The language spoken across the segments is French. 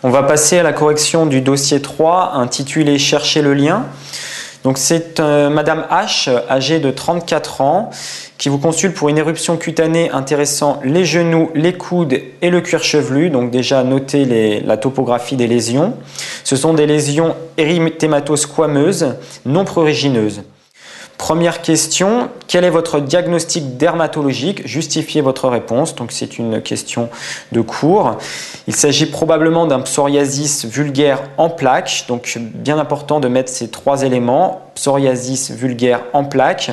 On va passer à la correction du dossier 3 intitulé « Chercher le lien ». Donc c'est Madame H, âgée de 34 ans, qui vous consulte pour une éruption cutanée intéressant les genoux, les coudes et le cuir chevelu. Donc déjà notez la topographie des lésions. Ce sont des lésions érythématosquameuses non prurigineuses. Première question, quel est votre diagnostic dermatologique? Justifiez votre réponse. Donc c'est une question de cours. Il s'agit probablement d'un psoriasis vulgaire en plaques. Donc bien important de mettre ces trois éléments. Psoriasis vulgaire en plaques.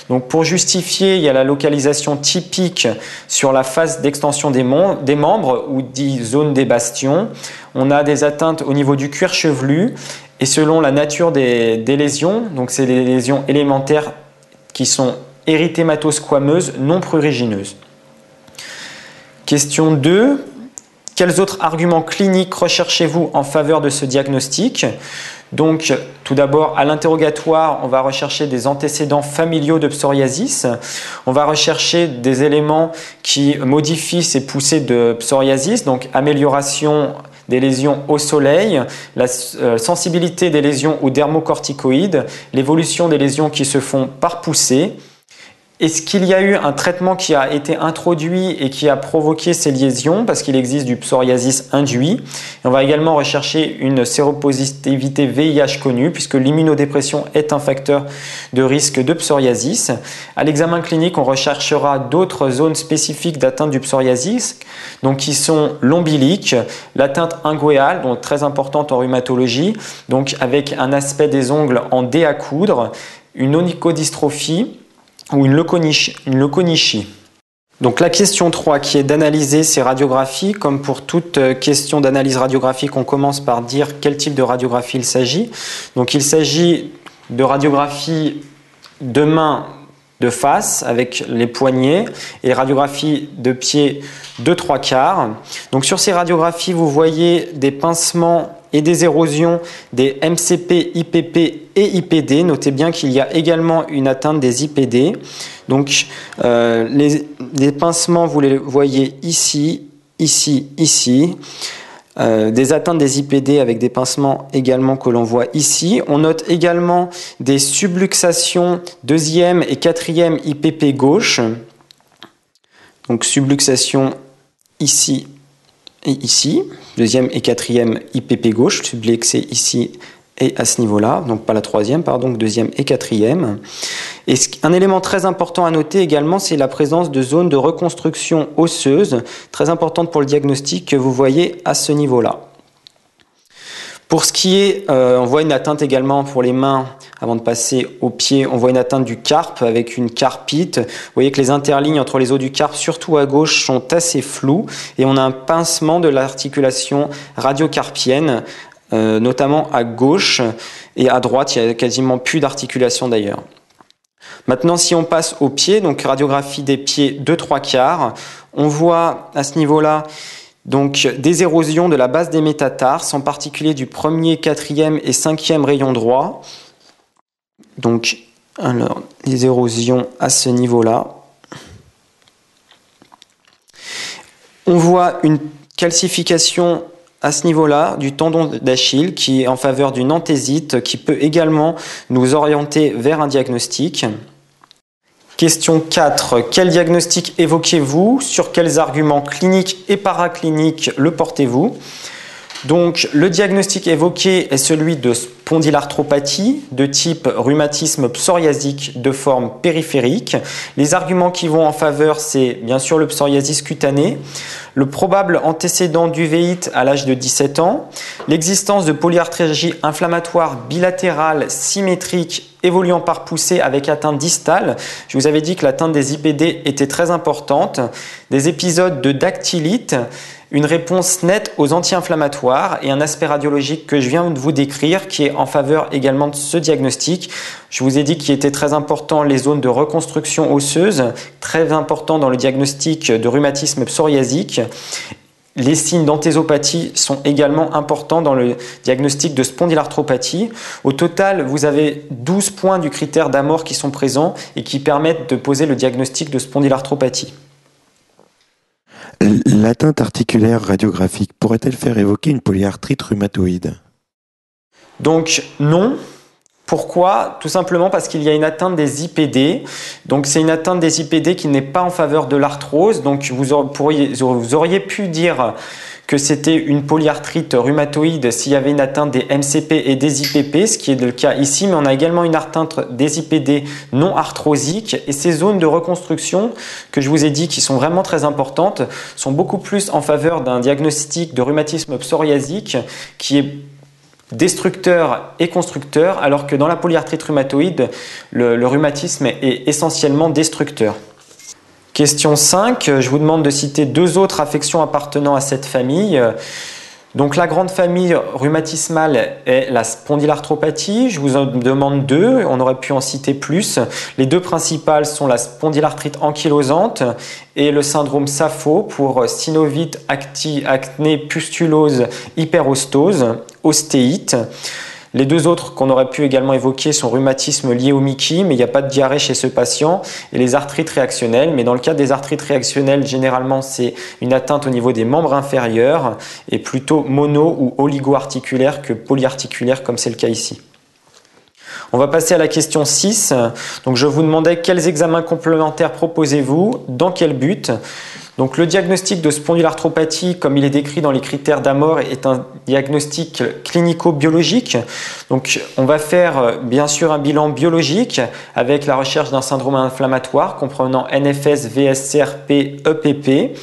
Donc pour justifier, il y a la localisation typique sur la face d'extension des membres ou dit zone des bastions. On a des atteintes au niveau du cuir chevelu. Et selon la nature des lésions, donc c'est des lésions élémentaires qui sont érythématosquameuses non prurigineuses. Question 2. Quels autres arguments cliniques recherchez-vous en faveur de ce diagnostic? Donc, tout d'abord, à l'interrogatoire, on va rechercher des antécédents familiaux de psoriasis. On va rechercher des éléments qui modifient ces poussées de psoriasis, donc amélioration des lésions au soleil, la sensibilité des lésions aux dermocorticoïdes, l'évolution des lésions qui se font par poussée. Est-ce qu'il y a eu un traitement qui a été introduit et qui a provoqué ces lésions? Parce qu'il existe du psoriasis induit. Et on va également rechercher une séropositivité VIH connue, puisque l'immunodépression est un facteur de risque de psoriasis. À l'examen clinique, on recherchera d'autres zones spécifiques d'atteinte du psoriasis, donc qui sont l'ombilique, l'atteinte inguéale, donc très importante en rhumatologie, donc avec un aspect des ongles en dé à coudre, une onychodystrophie, ou une leuconychie. Donc la question 3 qui est d'analyser ces radiographies. Comme pour toute question d'analyse radiographique, on commence par dire quel type de radiographie il s'agit. Donc il s'agit de radiographie de main de face avec les poignets et radiographie de pied de 3/4. Donc sur ces radiographies, vous voyez des pincements et des érosions des MCP, IPP et IPD. Notez bien qu'il y a également une atteinte des IPD. Donc les pincements, vous les voyez ici, ici, ici. Des atteintes des IPD avec des pincements également que l'on voit ici. On note également des subluxations 2e et 4e IPP gauche. Donc subluxation ici et ici. 2e et 4e IPP gauche, subluxé ici et à ce niveau-là. Donc pas la 3e, pardon, 2e et 4e. Et un élément très important à noter également, c'est la présence de zones de reconstruction osseuse, très importante pour le diagnostic que vous voyez à ce niveau-là. Pour ce qui est, on voit une atteinte également pour les mains, avant de passer aux pieds, on voit une atteinte du carpe avec une carpite. Vous voyez que les interlignes entre les os du carpe, surtout à gauche, sont assez floues. Et on a un pincement de l'articulation radiocarpienne, notamment à gauche, et à droite, il n'y a quasiment plus d'articulation d'ailleurs. Maintenant, si on passe aux pieds, donc radiographie des pieds de 3/4, on voit à ce niveau-là donc des érosions de la base des métatarses, en particulier du 1er, 4e et 5e rayon droit. Donc, alors, les érosions à ce niveau-là. On voit une calcification à ce niveau-là du tendon d'Achille qui est en faveur d'une anthésite qui peut également nous orienter vers un diagnostic. Question 4. Quel diagnostic évoquez-vous? Sur quels arguments cliniques et paracliniques le portez-vous? Donc, le diagnostic évoqué est celui de spondylarthropathie de type rhumatisme psoriasique de forme périphérique. Les arguments qui vont en faveur, c'est bien sûr le psoriasis cutané, le probable antécédent d'uvéite à l'âge de 17 ans, l'existence de polyarthralgie inflammatoire bilatérale symétrique évoluant par poussée avec atteinte distale. Je vous avais dit que l'atteinte des IPD était très importante, des épisodes de dactylite, une réponse nette aux anti-inflammatoires et un aspect radiologique que je viens de vous décrire qui est en faveur également de ce diagnostic. Je vous ai dit qu'il était très important les zones de reconstruction osseuse, très important dans le diagnostic de rhumatisme psoriasique. Les signes d'anthésopathie sont également importants dans le diagnostic de spondylarthropathie. Au total, vous avez 12 points du critère d'Amor qui sont présents et qui permettent de poser le diagnostic de spondylarthropathie. L'atteinte articulaire radiographique pourrait-elle faire évoquer une polyarthrite rhumatoïde? Donc non. Pourquoi? Tout simplement parce qu'il y a une atteinte des IPD. Donc c'est une atteinte des IPD qui n'est pas en faveur de l'arthrose. Donc vous auriez pu dire que c'était une polyarthrite rhumatoïde s'il y avait une atteinte des MCP et des IPP, ce qui est le cas ici, mais on a également une atteinte des IPD non arthrosiques. Et ces zones de reconstruction que je vous ai dit qui sont vraiment très importantes sont beaucoup plus en faveur d'un diagnostic de rhumatisme psoriasique qui est destructeur et constructeur, alors que dans la polyarthrite rhumatoïde, le rhumatisme est essentiellement destructeur. Question 5, je vous demande de citer 2 autres affections appartenant à cette famille. Donc la grande famille rhumatismale est la spondylarthropathie. Je vous en demande 2, on aurait pu en citer plus. Les 2 principales sont la spondylarthrite ankylosante et le syndrome SAPHO pour synovite, acné, pustulose, hyperostose, ostéite. Les 2 autres qu'on aurait pu également évoquer sont rhumatisme lié au Mickey, mais il n'y a pas de diarrhée chez ce patient, et les arthrites réactionnelles. Mais dans le cas des arthrites réactionnelles, généralement, c'est une atteinte au niveau des membres inférieurs et plutôt mono- ou oligo-articulaire que polyarticulaire, comme c'est le cas ici. On va passer à la question 6. Donc, je vous demandais quels examens complémentaires proposez-vous, dans quel but? Donc le diagnostic de spondylarthropathie, comme il est décrit dans les critères d'Amor, est un diagnostic clinico-biologique. Donc on va faire bien sûr un bilan biologique avec la recherche d'un syndrome inflammatoire comprenant NFS, VSCRP, EPP.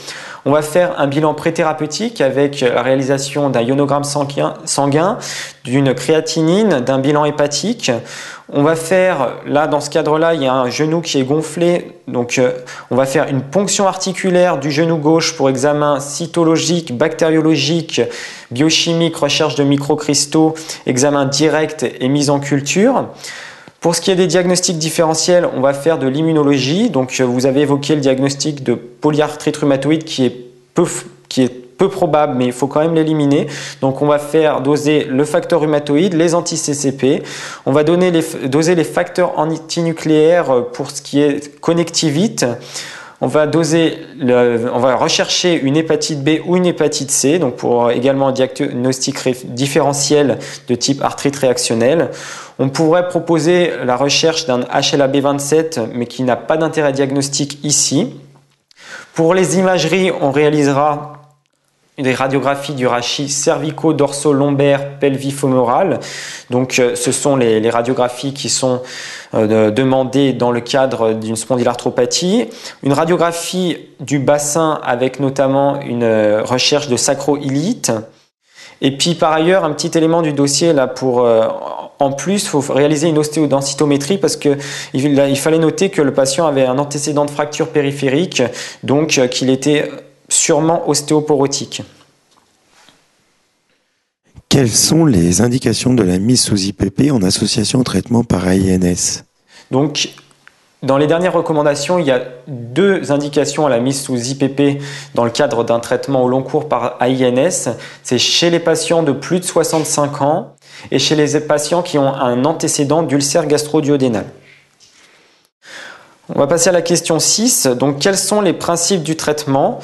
On va faire un bilan préthérapeutique avec la réalisation d'un ionogramme sanguin, d'une créatinine, d'un bilan hépatique. On va faire, là dans ce cadre-là, il y a un genou qui est gonflé, donc on va faire une ponction articulaire du genou gauche pour examen cytologique, bactériologique, biochimique, recherche de microcristaux, examen direct et mise en culture. Pour ce qui est des diagnostics différentiels, on va faire de l'immunologie. Donc vous avez évoqué le diagnostic de polyarthrite rhumatoïde qui est peu probable, mais il faut quand même l'éliminer. Donc on va faire doser le facteur rhumatoïde, les anti-CCP. On va doser les facteurs antinucléaires pour ce qui est connectivite. On va rechercher une hépatite B ou une hépatite C, donc pour également un diagnostic différentiel de type arthrite réactionnelle. On pourrait proposer la recherche d'un HLA-B27, mais qui n'a pas d'intérêt diagnostique ici. Pour les imageries, on réalisera des radiographies du rachis cervico-dorso-lombaire pelvifémoral. Donc ce sont les radiographies qui sont demandées dans le cadre d'une spondylarthropathie. Une radiographie du bassin avec notamment une recherche de sacro-ilite. Et puis par ailleurs, un petit élément du dossier là pour en plus, il faut réaliser une ostéodensitométrie parce que il fallait noter que le patient avait un antécédent de fracture périphérique, donc qu'il était sûrement ostéoporotique. Quelles sont les indications de la mise sous IPP en association au traitement par AINS? Donc, dans les dernières recommandations, il y a 2 indications à la mise sous IPP dans le cadre d'un traitement au long cours par AINS. C'est chez les patients de plus de 65 ans et chez les patients qui ont un antécédent d'ulcère gastro-duodénal. On va passer à la question 6. Donc, quels sont les principes du traitement ?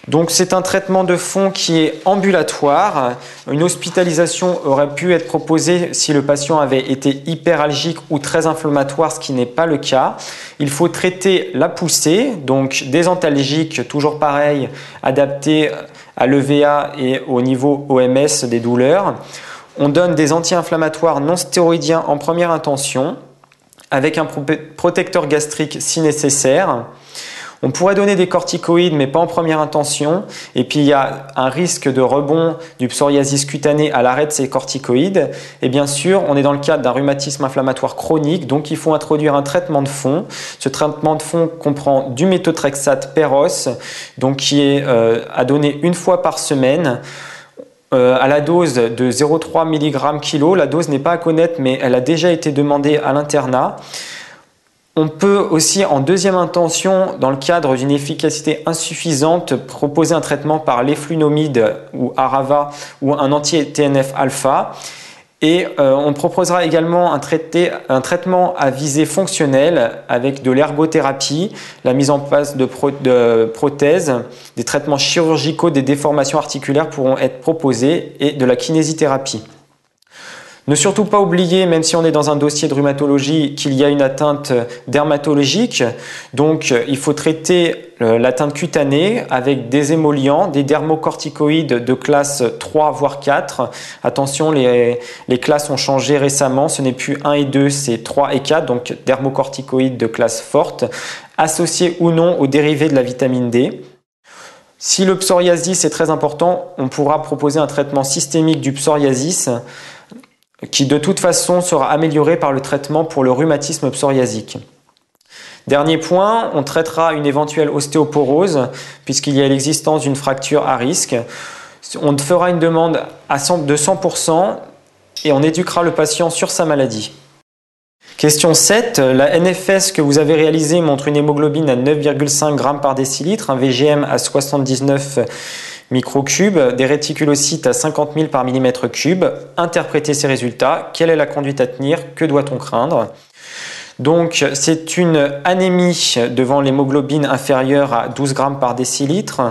Donc, c'est un traitement de fond qui est ambulatoire. Une hospitalisation aurait pu être proposée si le patient avait été hyperalgique ou très inflammatoire, ce qui n'est pas le cas. Il faut traiter la poussée, donc des antalgiques, toujours pareil, adaptés à l'EVA et au niveau OMS des douleurs. On donne des anti-inflammatoires non stéroïdiens en première intention, avec un protecteur gastrique si nécessaire. On pourrait donner des corticoïdes, mais pas en première intention. Et puis, il y a un risque de rebond du psoriasis cutané à l'arrêt de ces corticoïdes. Et bien sûr, on est dans le cadre d'un rhumatisme inflammatoire chronique, donc il faut introduire un traitement de fond. Ce traitement de fond comprend du méthotrexate Peros, donc qui est à donner une fois par semaine. À la dose de 0,3 mg/kg. La dose n'est pas à connaître, mais elle a déjà été demandée à l'internat. On peut aussi, en deuxième intention, dans le cadre d'une efficacité insuffisante, proposer un traitement par l'eflunomide ou Arava ou un anti-TNF-alpha. Et on proposera également un traitement à visée fonctionnelle avec de l'ergothérapie, la mise en place de prothèses, des traitements chirurgicaux, des déformations articulaires pourront être proposés et de la kinésithérapie. Ne surtout pas oublier, même si on est dans un dossier de rhumatologie, qu'il y a une atteinte dermatologique. Donc, il faut traiter l'atteinte cutanée avec des émollients, des dermocorticoïdes de classe 3 voire 4. Attention, les classes ont changé récemment. Ce n'est plus 1 et 2, c'est 3 et 4. Donc, dermocorticoïdes de classe forte, associés ou non aux dérivés de la vitamine D. Si le psoriasis est très important, on pourra proposer un traitement systémique du psoriasis qui de toute façon sera amélioré par le traitement pour le rhumatisme psoriasique. Dernier point, on traitera une éventuelle ostéoporose puisqu'il y a l'existence d'une fracture à risque. On fera une demande de 100% et on éduquera le patient sur sa maladie. Question 7. La NFS que vous avez réalisée montre une hémoglobine à 9,5 g par décilitre, un VGM à 79 microcubes, des réticulocytes à 50 000 par millimètre cube. Interprétez ces résultats. Quelle est la conduite à tenir? Que doit-on craindre? Donc, c'est une anémie devant l'hémoglobine inférieure à 12 g par décilitre,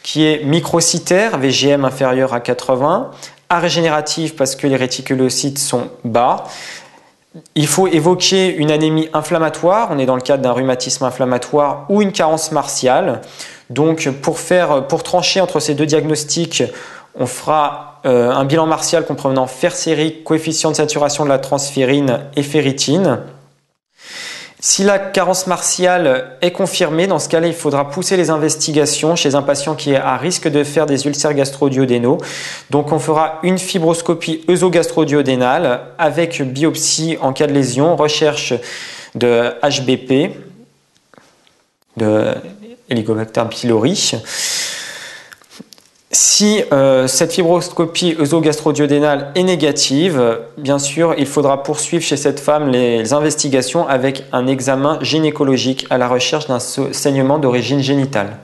qui est microcytaire, VGM inférieur à 80, arégénérative parce que les réticulocytes sont bas. Il faut évoquer une anémie inflammatoire, on est dans le cadre d'un rhumatisme inflammatoire ou une carence martiale. Donc pour trancher entre ces deux diagnostics, on fera un bilan martial comprenant fer sérique, coefficient de saturation de la transférine et ferritine. Si la carence martiale est confirmée, dans ce cas-là, il faudra pousser les investigations chez un patient qui est à risque de faire des ulcères gastro-duodénaux. Donc on fera une fibroscopie œsogastro-duodénale avec biopsie en cas de lésion, recherche de HBP, de Helicobacter pylori. Si cette fibroscopie œsogastro-duodénale est négative, bien sûr, il faudra poursuivre chez cette femme les investigations avec un examen gynécologique à la recherche d'un saignement d'origine génitale.